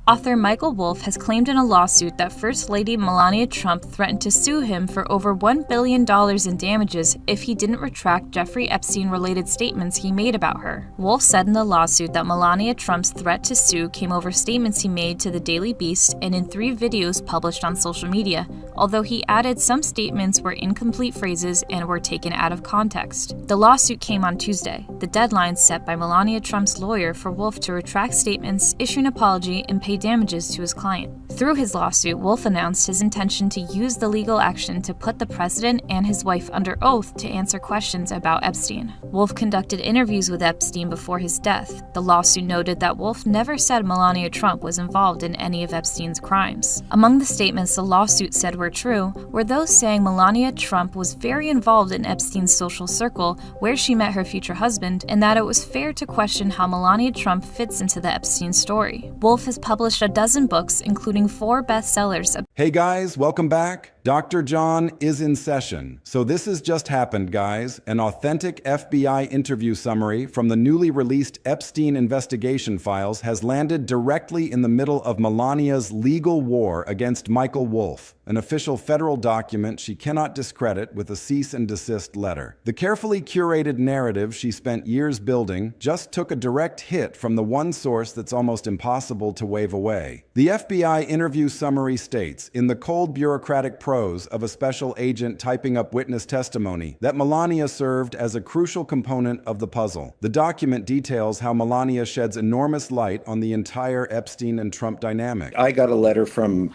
Author Michael Wolff has claimed in a lawsuit that First Lady Melania Trump threatened to sue him for over $1 billion in damages if he didn't retract Jeffrey Epstein-related statements he made about her. Wolff said in the lawsuit that Melania Trump's threat to sue came over statements he made to the Daily Beast and in 3 videos published on social media, although he added some statements were incomplete phrases and were taken out of context. The lawsuit came on Tuesday, the deadline set by Melania Trump's lawyer for Wolff to retract statements, issue an apology, and pay damages to his client. Through his lawsuit, Wolff announced his intention to use the legal action to put the president and his wife under oath to answer questions about Epstein. Wolff conducted interviews with Epstein before his death. The lawsuit noted that Wolff never said Melania Trump was involved in any of Epstein's crimes. Among the statements the lawsuit said were true were those saying Melania Trump was very involved in Epstein's social circle, where she met her future husband, and that it was fair to question how Melania Trump fits into the Epstein story. Wolff has published a dozen books, including 4 bestsellers. Hey guys, welcome back. Dr. John is in session. So this has just happened, guys. An authentic FBI interview summary from the newly released Epstein investigation files has landed directly in the middle of Melania's legal war against Michael Wolff, an official federal document she cannot discredit with a cease and desist letter. The carefully curated narrative she spent years building just took a direct hit from the one source that's almost impossible to wave away. The FBI interview summary states, in the cold bureaucratic prose of a special agent typing up witness testimony, that Melania served as a crucial component of the puzzle. The document details how Melania sheds enormous light on the entire Epstein and Trump dynamic. I got a letter from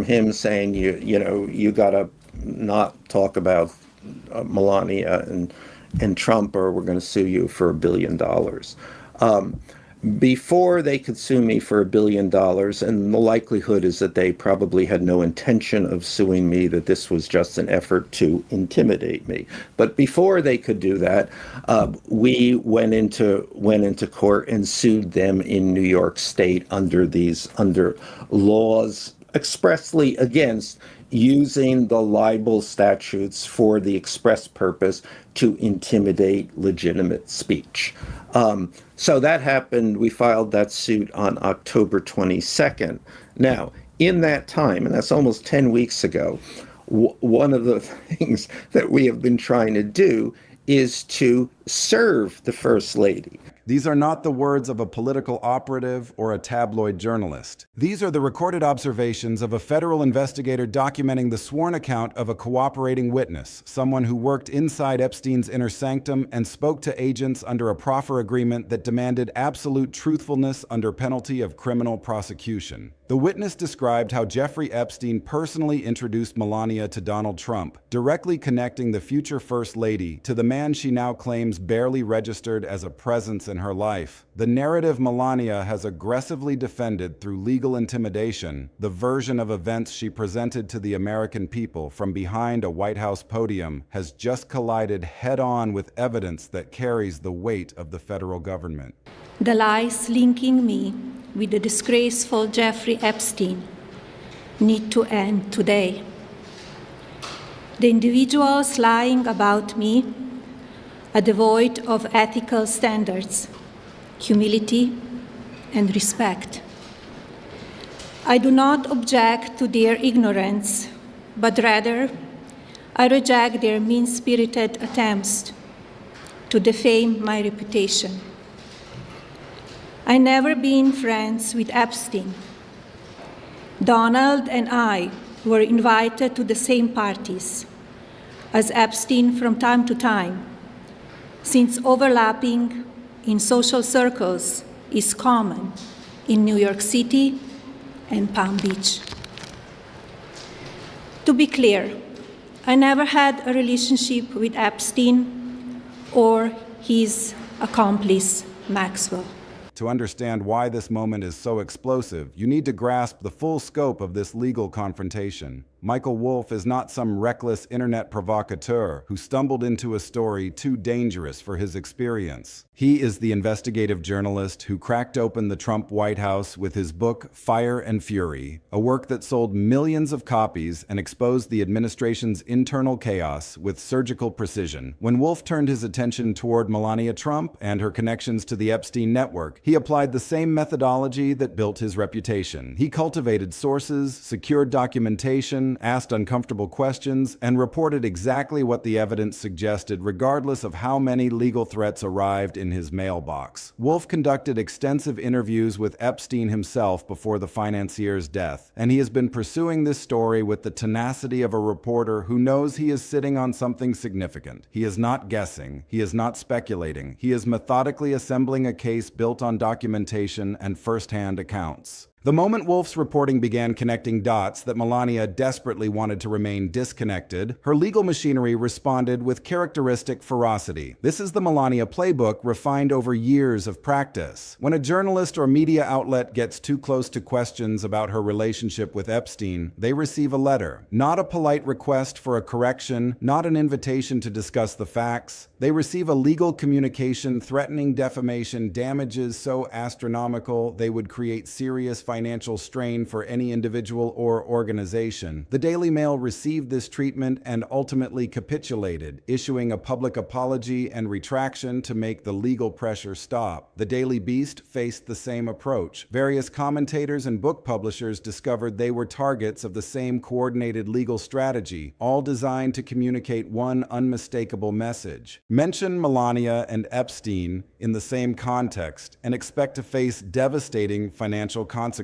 him saying, you gotta not talk about Melania and Trump, or we're going to sue you for $1 billion. Before they could sue me for $1 billion, and the likelihood is that they probably had no intention of suing me, that this was just an effort to intimidate me. But before they could do that, we went into court and sued them in New York State under laws expressly against using the libel statutes for the express purpose to intimidate legitimate speech. So that happened. We filed that suit on October 22nd. Now, in that time, and that's almost 10 weeks ago, one of the things that we have been trying to do is to serve the First Lady. These are not the words of a political operative or a tabloid journalist. These are the recorded observations of a federal investigator documenting the sworn account of a cooperating witness, someone who worked inside Epstein's inner sanctum and spoke to agents under a proffer agreement that demanded absolute truthfulness under penalty of criminal prosecution. The witness described how Jeffrey Epstein personally introduced Melania to Donald Trump, directly connecting the future First Lady to the man she now claims barely registered as a presence in her life. The narrative Melania has aggressively defended through legal intimidation, the version of events she presented to the American people from behind a White House podium, has just collided head-on with evidence that carries the weight of the federal government. The lies linking me with the disgraceful Jeffrey Epstein need to end today. The individuals lying about me are devoid of ethical standards, humility, and respect. I do not object to their ignorance, but rather I reject their mean-spirited attempts to defame my reputation. I never been friends with Epstein. Donald and I were invited to the same parties as Epstein from time to time, since overlapping in social circles is common in New York City and Palm Beach. To be clear, I never had a relationship with Epstein or his accomplice, Maxwell. To understand why this moment is so explosive, you need to grasp the full scope of this legal confrontation. Michael Wolff is not some reckless internet provocateur who stumbled into a story too dangerous for his experience. He is the investigative journalist who cracked open the Trump White House with his book Fire and Fury, a work that sold millions of copies and exposed the administration's internal chaos with surgical precision. When Wolff turned his attention toward Melania Trump and her connections to the Epstein network, he applied the same methodology that built his reputation. He cultivated sources, secured documentation, asked uncomfortable questions, and reported exactly what the evidence suggested, regardless of how many legal threats arrived in his mailbox. Wolff conducted extensive interviews with Epstein himself before the financier's death, and he has been pursuing this story with the tenacity of a reporter who knows he is sitting on something significant. He is not guessing, he is not speculating, he is methodically assembling a case built on documentation and first-hand accounts. The moment Wolff's reporting began connecting dots that Melania desperately wanted to remain disconnected, her legal machinery responded with characteristic ferocity. This is the Melania playbook refined over years of practice. When a journalist or media outlet gets too close to questions about her relationship with Epstein, they receive a letter. Not a polite request for a correction, not an invitation to discuss the facts. They receive a legal communication threatening defamation, damages so astronomical they would create serious financial strain for any individual or organization. The Daily Mail received this treatment and ultimately capitulated, issuing a public apology and retraction to make the legal pressure stop. The Daily Beast faced the same approach. Various commentators and book publishers discovered they were targets of the same coordinated legal strategy, all designed to communicate one unmistakable message. Mention Melania and Epstein in the same context and expect to face devastating financial consequences.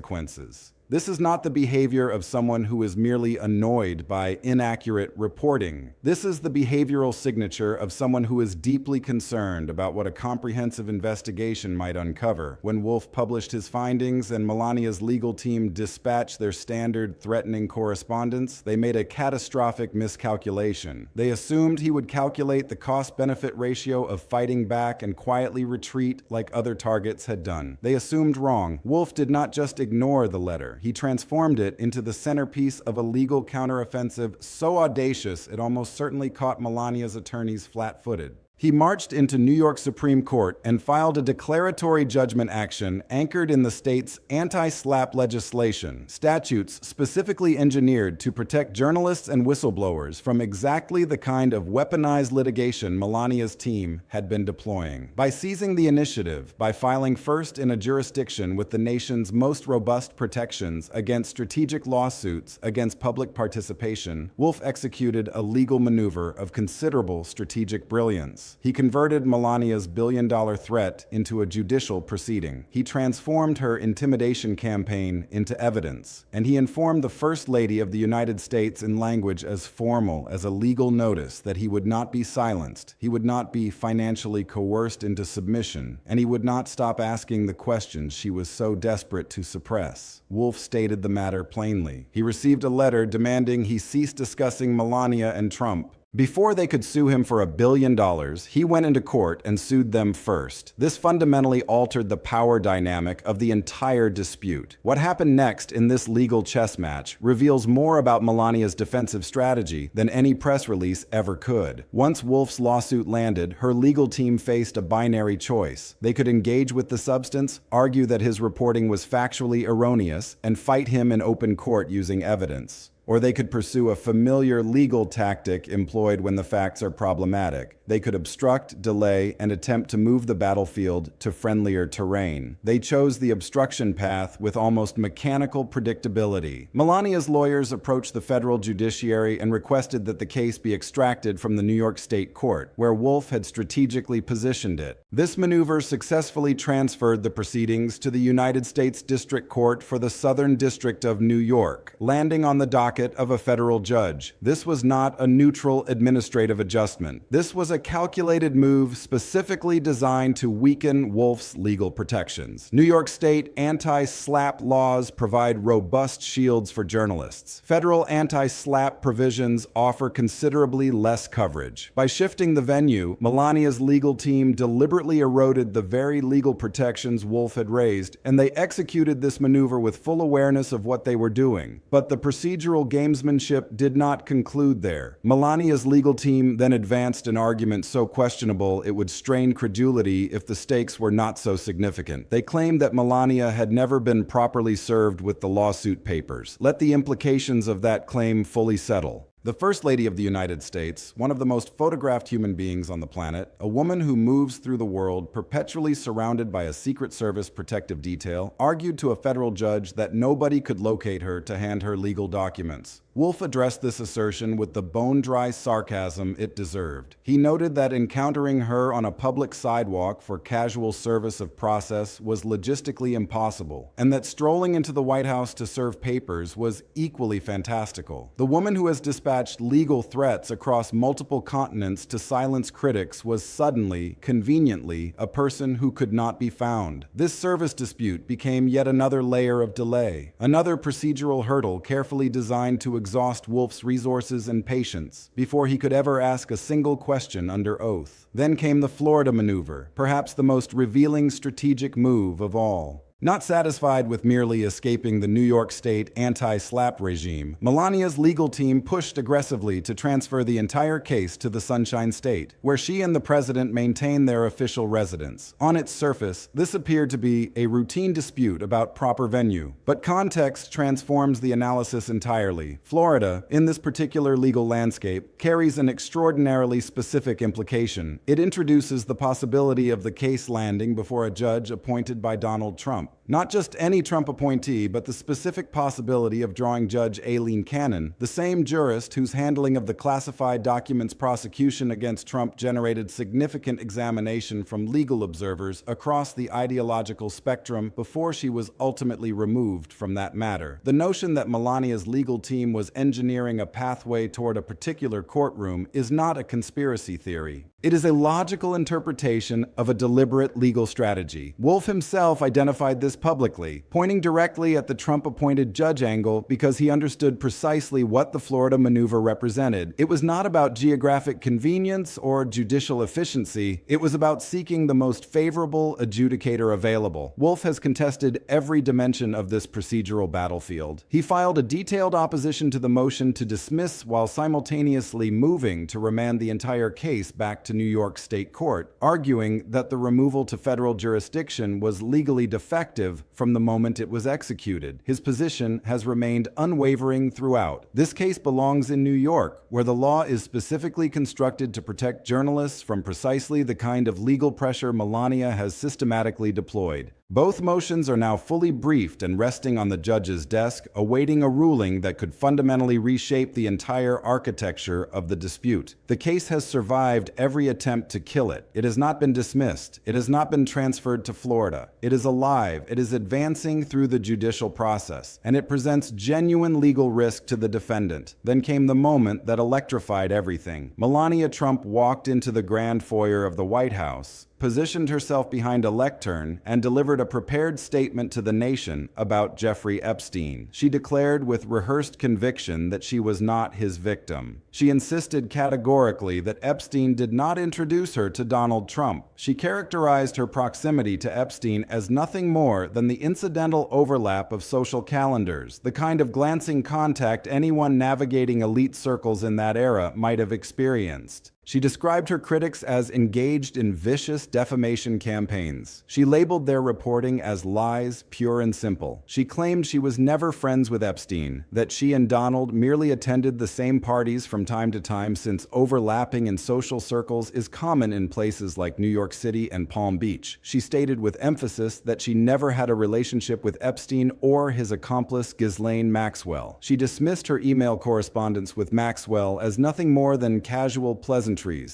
This is not the behavior of someone who is merely annoyed by inaccurate reporting. This is the behavioral signature of someone who is deeply concerned about what a comprehensive investigation might uncover. When Wolff published his findings and Melania's legal team dispatched their standard threatening correspondence, they made a catastrophic miscalculation. They assumed he would calculate the cost-benefit ratio of fighting back and quietly retreat like other targets had done. They assumed wrong. Wolff did not just ignore the letter. He transformed it into the centerpiece of a legal counteroffensive so audacious it almost certainly caught Melania's attorneys flat-footed. He marched into New York Supreme Court and filed a declaratory judgment action anchored in the state's anti-SLAPP legislation, statutes specifically engineered to protect journalists and whistleblowers from exactly the kind of weaponized litigation Melania's team had been deploying. By seizing the initiative, by filing first in a jurisdiction with the nation's most robust protections against strategic lawsuits against public participation, Wolff executed a legal maneuver of considerable strategic brilliance. He converted Melania's billion-dollar threat into a judicial proceeding. He transformed her intimidation campaign into evidence, and he informed the First Lady of the United States in language as formal as a legal notice that he would not be silenced, he would not be financially coerced into submission, and he would not stop asking the questions she was so desperate to suppress. Wolff stated the matter plainly. He received a letter demanding he cease discussing Melania and Trump. Before they could sue him for $1 billion, he went into court and sued them first. This fundamentally altered the power dynamic of the entire dispute. What happened next in this legal chess match reveals more about Melania's defensive strategy than any press release ever could. Once Wolff's lawsuit landed, her legal team faced a binary choice. They could engage with the substance, argue that his reporting was factually erroneous, and fight him in open court using evidence. Or they could pursue a familiar legal tactic employed when the facts are problematic. They could obstruct, delay, and attempt to move the battlefield to friendlier terrain. They chose the obstruction path with almost mechanical predictability. Melania's lawyers approached the federal judiciary and requested that the case be extracted from the New York State Court, where Wolff had strategically positioned it. This maneuver successfully transferred the proceedings to the United States District Court for the Southern District of New York, landing on the docket of a federal judge. This was not a neutral administrative adjustment. This was a calculated move specifically designed to weaken Wolff's legal protections. New York State anti-SLAPP laws provide robust shields for journalists. Federal anti-SLAPP provisions offer considerably less coverage. By shifting the venue, Melania's legal team deliberately eroded the very legal protections Wolff had raised, and they executed this maneuver with full awareness of what they were doing. But the procedural political gamesmanship did not conclude there. Melania's legal team then advanced an argument so questionable it would strain credulity if the stakes were not so significant. They claimed that Melania had never been properly served with the lawsuit papers. Let the implications of that claim fully settle. The First Lady of the United States, one of the most photographed human beings on the planet, a woman who moves through the world perpetually surrounded by a Secret Service protective detail, argued to a federal judge that nobody could locate her to hand her legal documents. Wolff addressed this assertion with the bone-dry sarcasm it deserved. He noted that encountering her on a public sidewalk for casual service of process was logistically impossible, and that strolling into the White House to serve papers was equally fantastical. The woman who has dispatched legal threats across multiple continents to silence critics was suddenly, conveniently, a person who could not be found. This service dispute became yet another layer of delay, another procedural hurdle carefully designed to exhaust Wolff's resources and patience before he could ever ask a single question under oath. Then came the Florida maneuver, perhaps the most revealing strategic move of all. Not satisfied with merely escaping the New York State anti-SLAPP regime, Melania's legal team pushed aggressively to transfer the entire case to the Sunshine State, where she and the president maintain their official residence. On its surface, this appeared to be a routine dispute about proper venue, but context transforms the analysis entirely. Florida, in this particular legal landscape, carries an extraordinarily specific implication. It introduces the possibility of the case landing before a judge appointed by Donald Trump. Not just any Trump appointee, but the specific possibility of drawing Judge Aileen Cannon, the same jurist whose handling of the classified documents prosecution against Trump generated significant examination from legal observers across the ideological spectrum before she was ultimately removed from that matter. The notion that Melania's legal team was engineering a pathway toward a particular courtroom is not a conspiracy theory. It is a logical interpretation of a deliberate legal strategy. Wolff himself identified this publicly, pointing directly at the Trump-appointed judge angle because he understood precisely what the Florida maneuver represented. It was not about geographic convenience or judicial efficiency. It was about seeking the most favorable adjudicator available. Wolff has contested every dimension of this procedural battlefield. He filed a detailed opposition to the motion to dismiss while simultaneously moving to remand the entire case back to New York State Court, arguing that the removal to federal jurisdiction was legally defective from the moment it was executed. His position has remained unwavering throughout. This case belongs in New York, where the law is specifically constructed to protect journalists from precisely the kind of legal pressure Melania has systematically deployed. Both motions are now fully briefed and resting on the judge's desk, awaiting a ruling that could fundamentally reshape the entire architecture of the dispute. The case has survived every attempt to kill it. It has not been dismissed. It has not been transferred to Florida. It is alive. It is advancing through the judicial process, and it presents genuine legal risk to the defendant. Then came the moment that electrified everything. Melania Trump walked into the grand foyer of the White House, positioned herself behind a lectern, and delivered a prepared statement to the nation about Jeffrey Epstein. She declared with rehearsed conviction that she was not his victim. She insisted categorically that Epstein did not introduce her to Donald Trump. She characterized her proximity to Epstein as nothing more than the incidental overlap of social calendars, the kind of glancing contact anyone navigating elite circles in that era might have experienced. She described her critics as engaged in vicious defamation campaigns. She labeled their reporting as lies, pure and simple. She claimed she was never friends with Epstein, that she and Donald merely attended the same parties from time to time since overlapping in social circles is common in places like New York City and Palm Beach. She stated with emphasis that she never had a relationship with Epstein or his accomplice Ghislaine Maxwell. She dismissed her email correspondence with Maxwell as nothing more than casual pleasantries,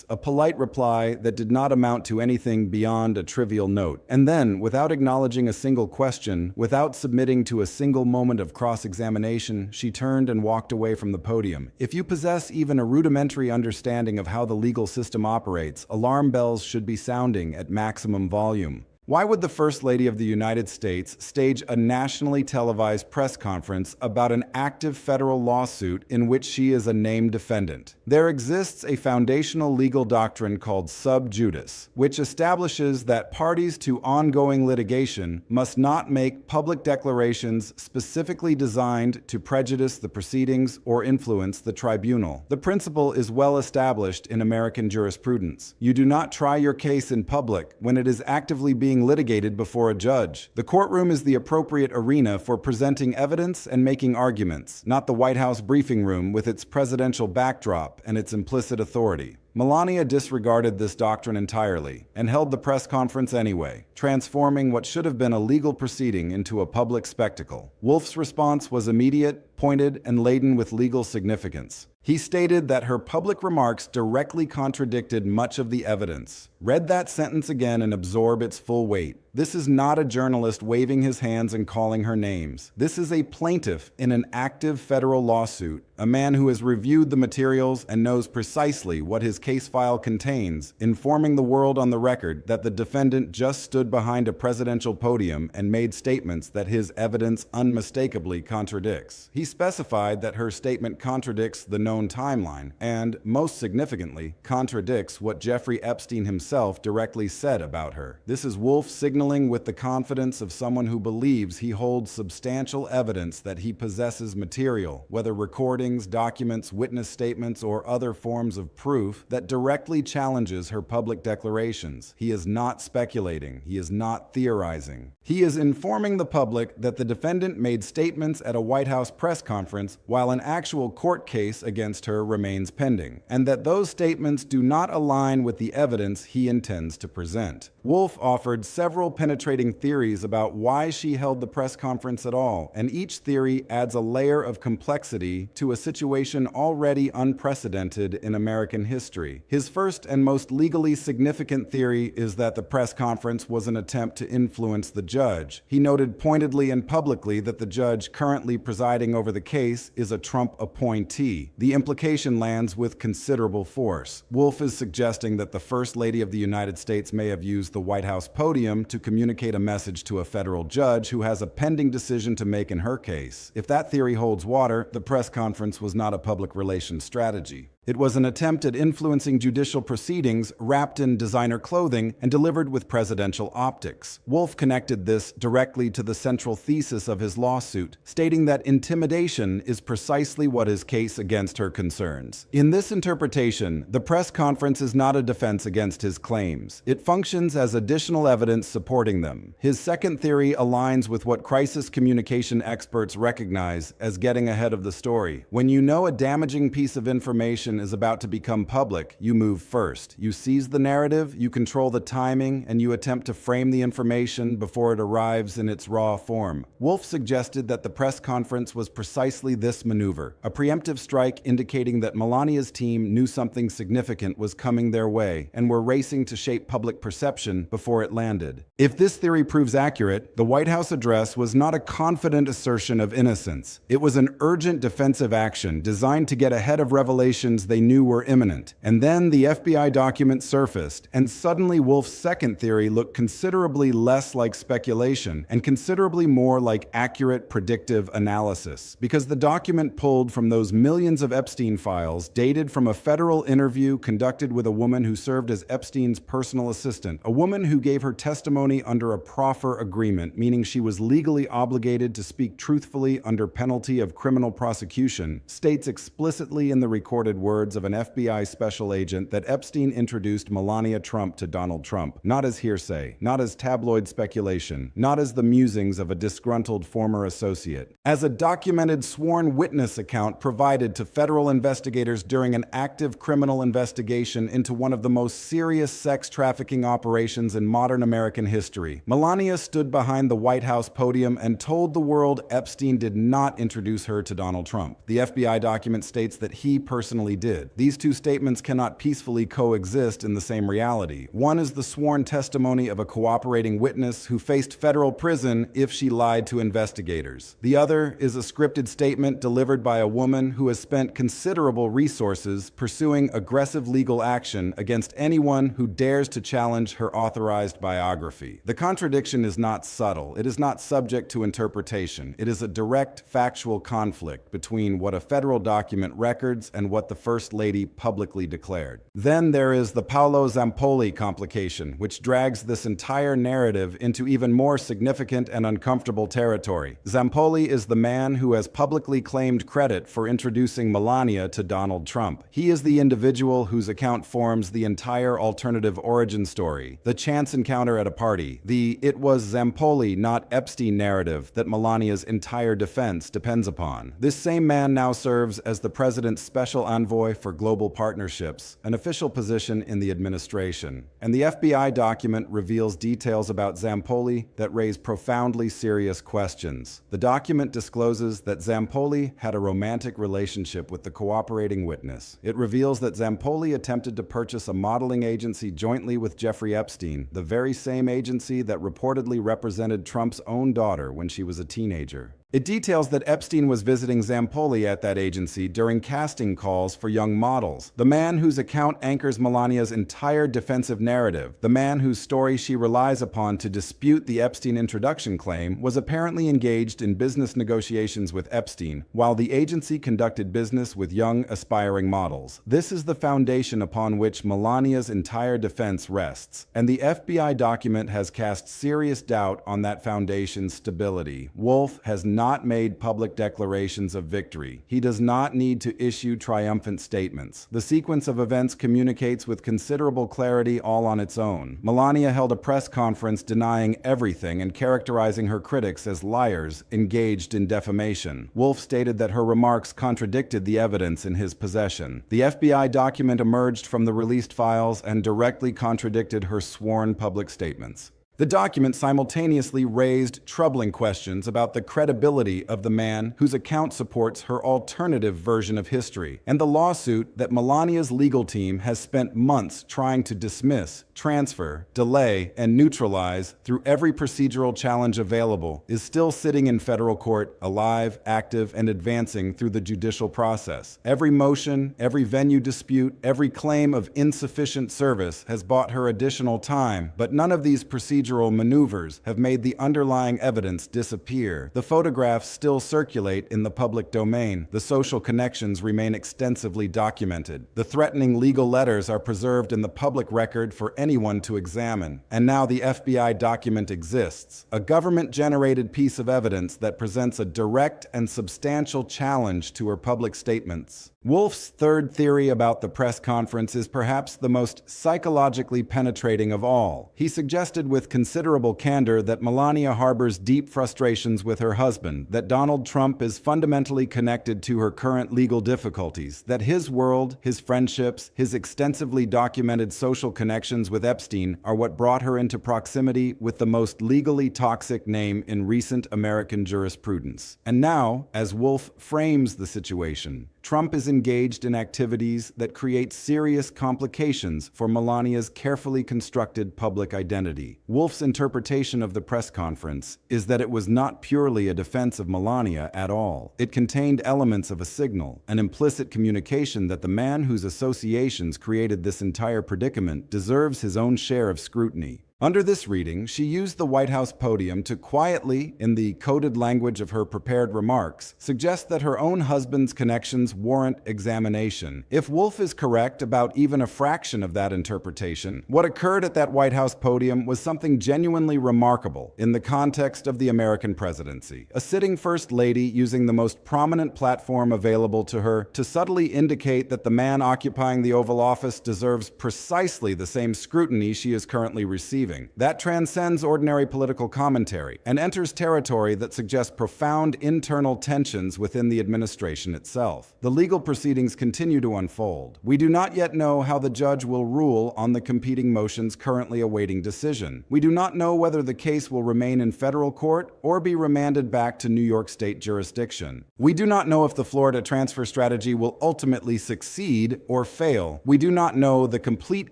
a polite reply that did not amount to anything beyond a trivial note. And then, without acknowledging a single question, without submitting to a single moment of cross-examination, she turned and walked away from the podium. If you possess even a rudimentary understanding of how the legal system operates, alarm bells should be sounding at maximum volume. Why would the First Lady of the United States stage a nationally televised press conference about an active federal lawsuit in which she is a named defendant? There exists a foundational legal doctrine called sub judice, which establishes that parties to ongoing litigation must not make public declarations specifically designed to prejudice the proceedings or influence the tribunal. The principle is well established in American jurisprudence. You do not try your case in public when it is actively being litigated before a judge. The courtroom is the appropriate arena for presenting evidence and making arguments, not the White House briefing room with its presidential backdrop and its implicit authority. Melania disregarded this doctrine entirely and held the press conference anyway, transforming what should have been a legal proceeding into a public spectacle. Wolff's response was immediate, pointed, and laden with legal significance. He stated that her public remarks directly contradicted much of the evidence. Read that sentence again and absorb its full weight. This is not a journalist waving his hands and calling her names. This is a plaintiff in an active federal lawsuit, a man who has reviewed the materials and knows precisely what his case file contains, informing the world on the record that the defendant just stood behind a presidential podium and made statements that his evidence unmistakably contradicts. He specified that her statement contradicts the known timeline and, most significantly, contradicts what Jeffrey Epstein himself directly said about her. This is Wolff signaling with the confidence of someone who believes he holds substantial evidence that he possesses material, whether recordings, documents, witness statements, or other forms of proof, that directly challenges her public declarations. He is not speculating. He is not theorizing. He is informing the public that the defendant made statements at a White House press conference while an actual court case against her remains pending, and that those statements do not align with the evidence he intends to present. Wolff offered several penetrating theories about why she held the press conference at all, and each theory adds a layer of complexity to a situation already unprecedented in American history. His first and most legally significant theory is that the press conference was an attempt to influence the judge. He noted pointedly and publicly that the judge currently presiding over the case is a Trump appointee. The implication lands with considerable force. Wolff is suggesting that the First Lady of the United States may have used the White House podium to communicate a message to a federal judge who has a pending decision to make in her case. If that theory holds water, the press conference was not a public relations strategy. It was an attempt at influencing judicial proceedings wrapped in designer clothing and delivered with presidential optics. Wolff connected this directly to the central thesis of his lawsuit, stating that intimidation is precisely what his case against her concerns. In this interpretation, the press conference is not a defense against his claims. It functions as additional evidence supporting them. His second theory aligns with what crisis communication experts recognize as getting ahead of the story. When you know a damaging piece of information is about to become public, you move first. You seize the narrative, you control the timing, and you attempt to frame the information before it arrives in its raw form. Wolff suggested that the press conference was precisely this maneuver, a preemptive strike indicating that Melania's team knew something significant was coming their way and were racing to shape public perception before it landed. If this theory proves accurate, the White House address was not a confident assertion of innocence. It was an urgent defensive action designed to get ahead of revelations they knew were imminent. And then the FBI document surfaced, and suddenly Wolff's second theory looked considerably less like speculation and considerably more like accurate predictive analysis, because the document pulled from those millions of Epstein files dated from a federal interview conducted with a woman who served as Epstein's personal assistant, a woman who gave her testimony under a proffer agreement, meaning she was legally obligated to speak truthfully under penalty of criminal prosecution, states explicitly in the recorded words of an FBI special agent that Epstein introduced Melania Trump to Donald Trump, not as hearsay, not as tabloid speculation, not as the musings of a disgruntled former associate, as a documented sworn witness account provided to federal investigators during an active criminal investigation into one of the most serious sex trafficking operations in modern American history. Melania stood behind the White House podium and told the world Epstein did not introduce her to Donald Trump. The FBI document states that he personally did. These two statements cannot peacefully coexist in the same reality. One is the sworn testimony of a cooperating witness who faced federal prison if she lied to investigators. The other is a scripted statement delivered by a woman who has spent considerable resources pursuing aggressive legal action against anyone who dares to challenge her authorized biography. The contradiction is not subtle. It is not subject to interpretation. It is a direct factual conflict between what a federal document records and what the First Lady publicly declared. Then there is the Paolo Zampoli complication, which drags this entire narrative into even more significant and uncomfortable territory. Zampoli is the man who has publicly claimed credit for introducing Melania to Donald Trump. He is the individual whose account forms the entire alternative origin story, the chance encounter at a party, the "it was Zampoli, not Epstein" narrative that Melania's entire defense depends upon. This same man now serves as the president's special envoy for global partnerships, an official position in the administration. And the FBI document reveals details about Zampoli that raise profoundly serious questions. The document discloses that Zampoli had a romantic relationship with the cooperating witness. It reveals that Zampoli attempted to purchase a modeling agency jointly with Jeffrey Epstein, the very same agency that reportedly represented Trump's own daughter when she was a teenager. It details that Epstein was visiting Zampoli at that agency during casting calls for young models. The man whose account anchors Melania's entire defensive narrative, the man whose story she relies upon to dispute the Epstein introduction claim, was apparently engaged in business negotiations with Epstein, while the agency conducted business with young, aspiring models. This is the foundation upon which Melania's entire defense rests, and the FBI document has cast serious doubt on that foundation's stability. Wolff has not made public declarations of victory. He does not need to issue triumphant statements. The sequence of events communicates with considerable clarity all on its own. Melania held a press conference denying everything and characterizing her critics as liars engaged in defamation. Wolff stated that her remarks contradicted the evidence in his possession. The FBI document emerged from the released files and directly contradicted her sworn public statements. The document simultaneously raised troubling questions about the credibility of the man whose account supports her alternative version of history, and the lawsuit that Melania's legal team has spent months trying to dismiss, transfer, delay, and neutralize through every procedural challenge available is still sitting in federal court, alive, active, and advancing through the judicial process. Every motion, every venue dispute, every claim of insufficient service has bought her additional time, but none of these procedural maneuvers have made the underlying evidence disappear. The photographs still circulate in the public domain. The social connections remain extensively documented. The threatening legal letters are preserved in the public record for anyone to examine. And now the FBI document exists, a government-generated piece of evidence that presents a direct and substantial challenge to her public statements. Wolff's third theory about the press conference is perhaps the most psychologically penetrating of all. He suggested with considerable candor that Melania harbors deep frustrations with her husband, that Donald Trump is fundamentally connected to her current legal difficulties, that his world, his friendships, his extensively documented social connections with Epstein are what brought her into proximity with the most legally toxic name in recent American jurisprudence. And now, as Wolff frames the situation, Trump is engaged in activities that create serious complications for Melania's carefully constructed public identity. Wolff's interpretation of the press conference is that it was not purely a defense of Melania at all. It contained elements of a signal, an implicit communication that the man whose associations created this entire predicament deserves his own share of scrutiny. Under this reading, she used the White House podium to quietly, in the coded language of her prepared remarks, suggest that her own husband's connections warrant examination. If Wolff is correct about even a fraction of that interpretation, what occurred at that White House podium was something genuinely remarkable in the context of the American presidency. A sitting First Lady using the most prominent platform available to her to subtly indicate that the man occupying the Oval Office deserves precisely the same scrutiny she is currently receiving. receiving. That transcends ordinary political commentary and enters territory that suggests profound internal tensions within the administration itself. The legal proceedings continue to unfold. We do not yet know how the judge will rule on the competing motions currently awaiting decision. We do not know whether the case will remain in federal court or be remanded back to New York State jurisdiction. We do not know if the Florida transfer strategy will ultimately succeed or fail. We do not know the complete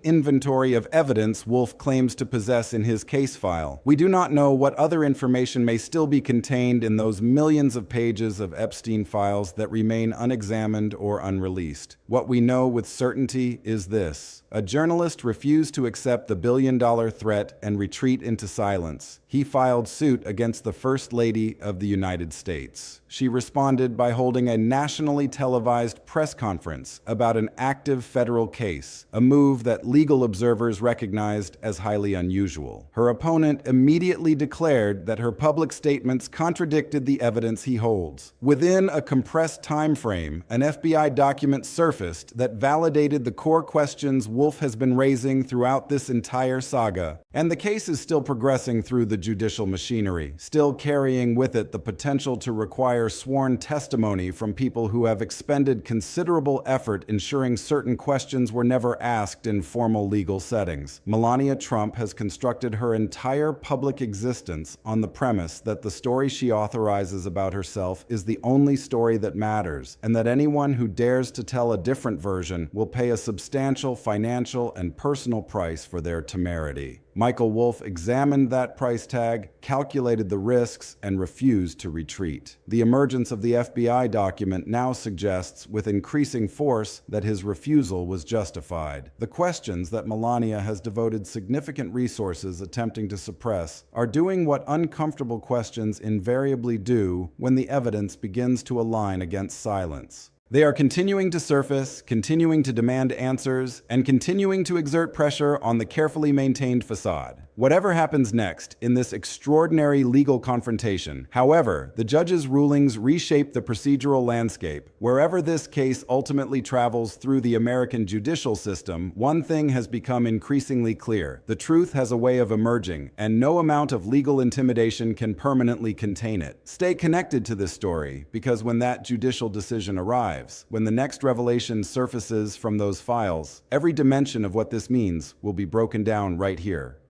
inventory of evidence Wolff claims to possess in his case file. We do not know what other information may still be contained in those millions of pages of Epstein files that remain unexamined or unreleased. What we know with certainty is this: a journalist refused to accept the billion-dollar threat and retreat into silence. He filed suit against the First Lady of the United States. She responded by holding a nationally televised press conference about an active federal case, a move that legal observers recognized as highly unusual. Her opponent immediately declared that her public statements contradicted the evidence he holds. Within a compressed time frame, an FBI document surfaced that validated the core questions Wolff has been raising throughout this entire saga. And the case is still progressing through the judicial machinery, still carrying with it the potential to require sworn testimony from people who have expended considerable effort ensuring certain questions were never asked in formal legal settings. Melania Trump has constructed her entire public existence on the premise that the story she authorizes about herself is the only story that matters, and that anyone who dares to tell a different version will pay a substantial financial and personal price for their temerity. Michael Wolff examined that price tag, calculated the risks, and refused to retreat. The emergence of the FBI document now suggests with increasing force that his refusal was justified. The questions that Melania has devoted significant resources attempting to suppress are doing what uncomfortable questions invariably do when the evidence begins to align against silence. They are continuing to surface, continuing to demand answers, and continuing to exert pressure on the carefully maintained facade. Whatever happens next in this extraordinary legal confrontation, however, the judge's rulings reshape the procedural landscape. Wherever this case ultimately travels through the American judicial system, one thing has become increasingly clear: the truth has a way of emerging, and no amount of legal intimidation can permanently contain it. Stay connected to this story, because when that judicial decision arrives, when the next revelation surfaces from those files, every dimension of what this means will be broken down right here.